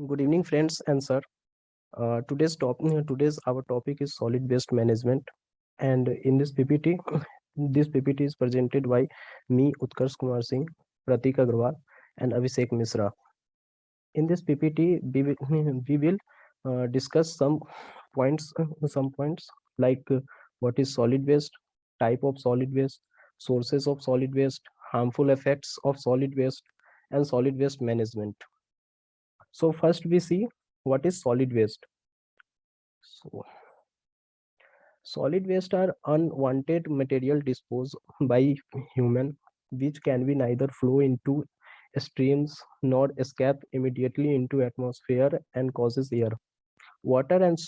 Good evening, friends and sir. Today's our topic is solid waste management, and in this PPT, this PPT is presented by me, Utkarsh Kumar Singh, Pratik Agrawal, and Abhishek Misra. In this PPT, we will discuss some points like what is solid waste, type of solid waste, sources of solid waste, harmful effects of solid waste, and solid waste management. So first we see what is solid waste. So solid waste are unwanted material disposed by human, which can be neither flow into streams nor escape immediately into atmosphere and causes air, water and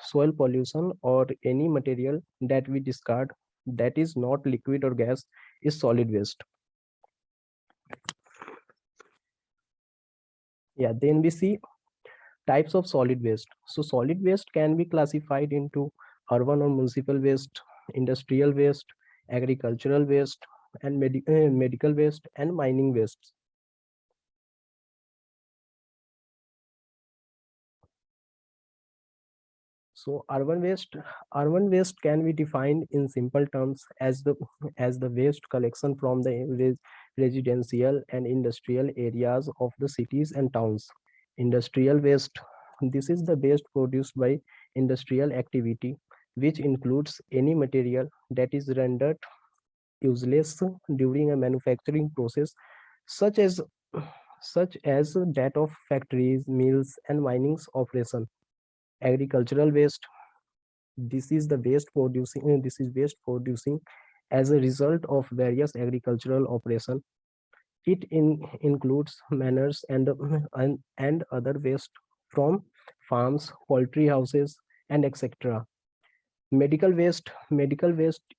soil pollution, or any material that we discard that is not liquid or gas is solid waste. Yeah, then we see types of solid waste. So solid waste can be classified into urban or municipal waste, industrial waste, agricultural waste, and medical waste and mining waste. So urban waste can be defined in simple terms as the waste collection from the residential and industrial areas of the cities and towns. Industrial waste, this is the waste produced by industrial activity, which includes any material that is rendered useless during a manufacturing process, such as such as that of factories, mills, and mining operation. Agricultural waste, this is waste producing as a result of various agricultural operation. Includes manners and other waste from farms, poultry houses, and etc. Medical waste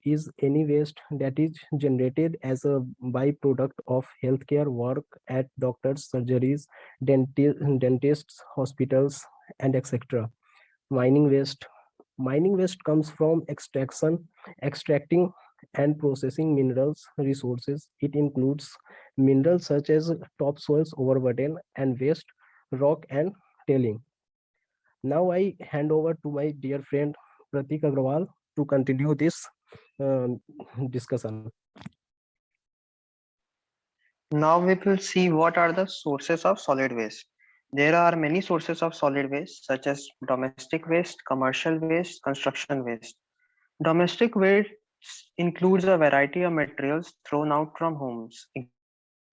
is any waste that is generated as a byproduct of healthcare work at doctors, surgeries, dentists, hospitals, and etc. Mining waste. Mining waste comes from extracting and processing minerals resources. It includes minerals such as topsoils, overburden, and waste rock and tailing. Now I hand over to my dear friend Pratik Agrawal to continue this um, discussion. Now we will see what are the sources of solid waste. There are many sources of solid waste such as domestic waste, commercial waste, construction waste. Domestic waste includes a variety of materials thrown out from homes.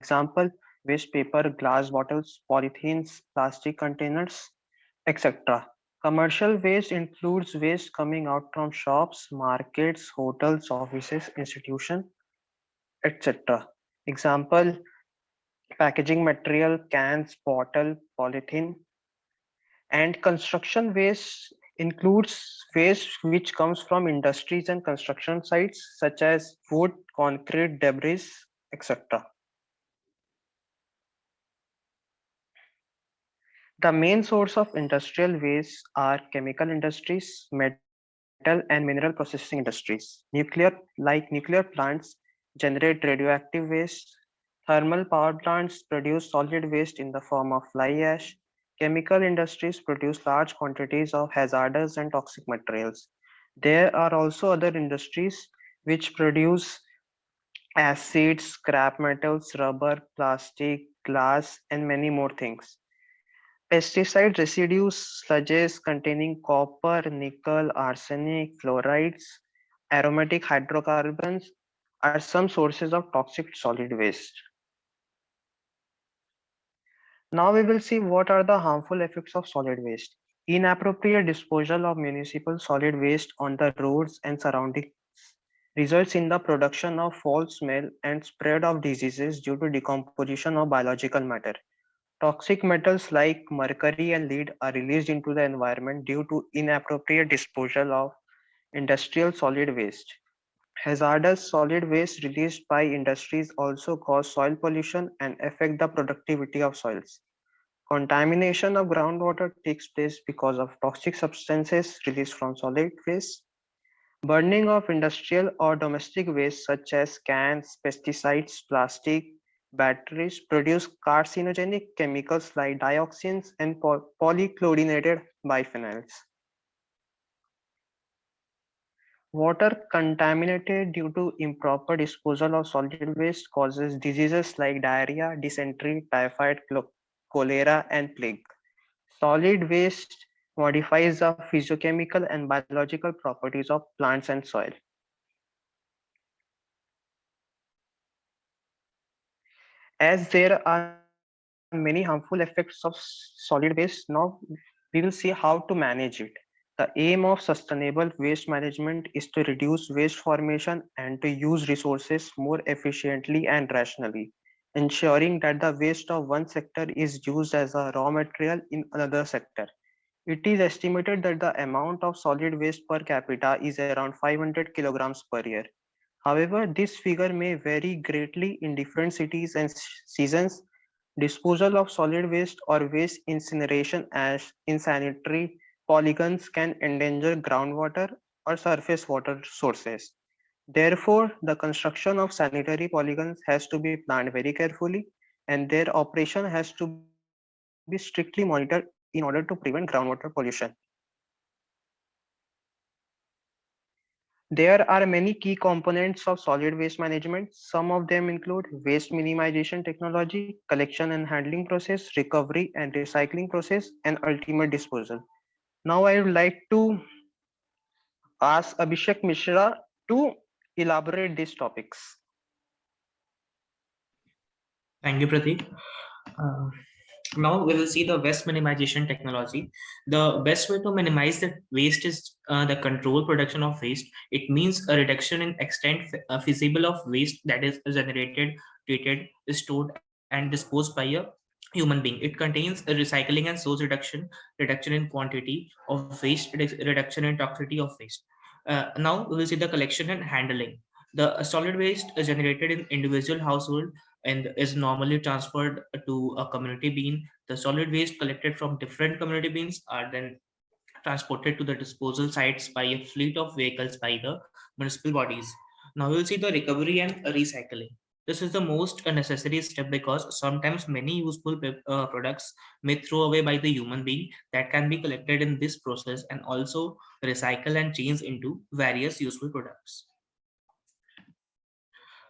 Example, waste paper, glass bottles, polythenes, plastic containers, etc. Commercial waste includes waste coming out from shops, markets, hotels, offices, institutions, etc. Example, packaging material, cans, bottle, polythene, and construction waste includes waste which comes from industries and construction sites such as wood, concrete, debris, etc. The main source of industrial waste are chemical industries, metal and mineral processing industries. Nuclear plants generate radioactive waste. Thermal power plants produce solid waste in the form of fly ash. Chemical industries produce large quantities of hazardous and toxic materials. There are also other industries which produce acids, scrap metals, rubber, plastic, glass, and many more things. Pesticide residues, sludges containing copper, nickel, arsenic, fluorides, aromatic hydrocarbons are some sources of toxic solid waste. Now we will see what are the harmful effects of solid waste. Inappropriate disposal of municipal solid waste on the roads and surroundings results in the production of foul smell and spread of diseases due to decomposition of biological matter. Toxic metals like mercury and lead are released into the environment due to inappropriate disposal of industrial solid waste. Hazardous solid waste released by industries also cause soil pollution and affect the productivity of soils. Contamination of groundwater takes place because of toxic substances released from solid waste. Burning of industrial or domestic waste such as cans, pesticides, plastic, Batteries produce carcinogenic chemicals like dioxins and polychlorinated biphenyls. Water contaminated due to improper disposal of solid waste causes diseases like diarrhea, dysentery, typhoid, cholera, and plague. Solid waste modifies the physiochemical and biological properties of plants and soil. As there are many harmful effects of solid waste, now we will see how to manage it. The aim of sustainable waste management is to reduce waste formation and to use resources more efficiently and rationally, ensuring that the waste of one sector is used as a raw material in another sector. It is estimated that the amount of solid waste per capita is around 500 kilograms per year. However, this figure may vary greatly in different cities and seasons. Disposal of solid waste or waste incineration as in sanitary polygons can endanger groundwater or surface water sources. Therefore, the construction of sanitary polygons has to be planned very carefully and their operation has to be strictly monitored in order to prevent groundwater pollution. There are many key components of solid waste management. Some of them include waste minimization technology, collection and handling process, recovery and recycling process, and ultimate disposal. Now I would like to ask Abhishek Mishra to elaborate these topics. Thank you, Pratik. Uh, Now we will see the waste minimization technology. The best way to minimize the waste is the control production of waste. It means a reduction in extent feasible of waste that is generated, treated, stored, and disposed by a human being. It contains a recycling and source reduction, reduction in quantity of waste, reduction in toxicity of waste. Now we will see the collection and handling. The solid waste is generated in individual household and is normally transferred to a community bin. The solid waste collected from different community bins are then transported to the disposal sites by a fleet of vehicles by the municipal bodies. Now we will see the recovery and recycling. This is the most necessary step because sometimes many useful products may throw away by the human being that can be collected in this process and also recycle and change into various useful products.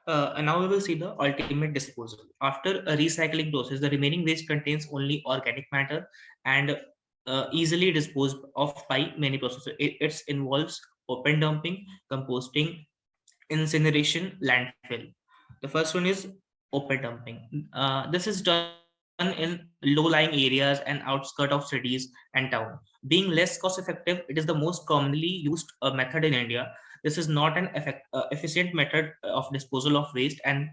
And now we will see the ultimate disposal. After a recycling process, the remaining waste contains only organic matter and easily disposed of by many processes. It involves open dumping, composting, incineration, landfill. The first one is open dumping. This is done in low-lying areas and outskirts of cities and town. Being less cost-effective, it is the most commonly used method in India. This is not an efficient method of disposal of waste and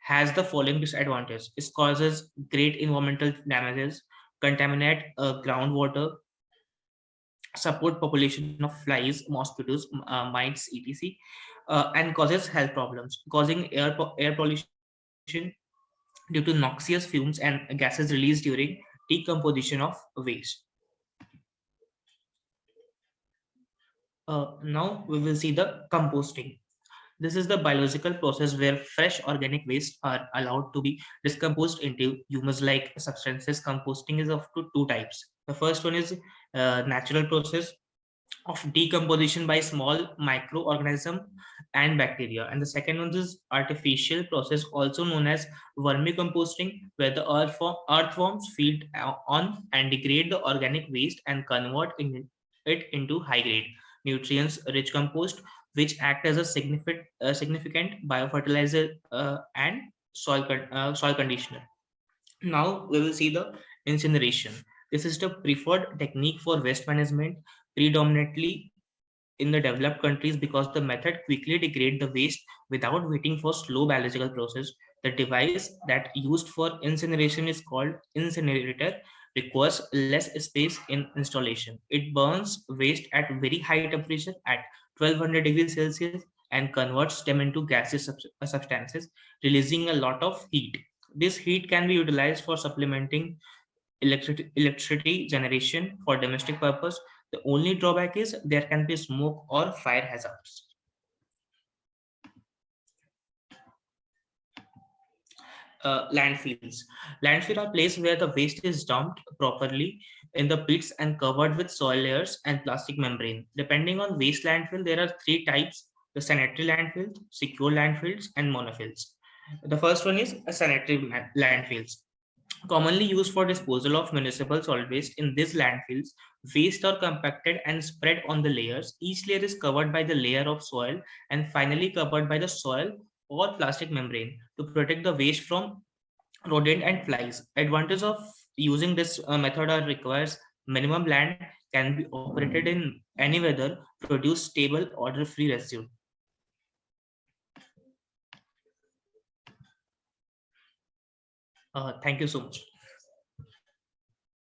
has the following disadvantage. It causes great environmental damages, contaminate groundwater, support population of flies, mosquitoes, mites, etc., and causes health problems, causing air pollution due to noxious fumes and gases released during decomposition of waste. Now we will see the composting. This is the biological process where fresh organic waste are allowed to be decomposed into humus-like substances. Composting is of two types. The first one is natural process of decomposition by small microorganism and bacteria, and the second one is artificial process also known as vermicomposting, where the earthworms feed on and degrade the organic waste and convert it into high grade nutrients rich compost, which act as a significant biofertilizer and soil conditioner. Now we will see the incineration. This is the preferred technique for waste management, predominantly in the developed countries because the method quickly degrades the waste without waiting for slow biological process. The device that used for incineration is called incinerator, requires less space in installation. It burns waste at very high temperature at 1200 degrees Celsius and converts them into gaseous substances, releasing a lot of heat. This heat can be utilized for supplementing electricity generation for domestic purpose. The only drawback is there can be smoke or fire hazards. Landfills. Landfill are places where the waste is dumped properly in the pits and covered with soil layers and plastic membrane. Depending on waste landfill, there are three types: the sanitary landfills, secure landfills, and monofills. The first one is a sanitary landfills. Commonly used for disposal of municipal solid waste. In these landfills, waste are compacted and spread on the layers. Each layer is covered by the layer of soil and finally covered by the soil or plastic membrane to protect the waste from rodent and flies. Advantage of using this method are requires minimum land, can be operated in any weather, produce stable odor-free residue. Thank you so much.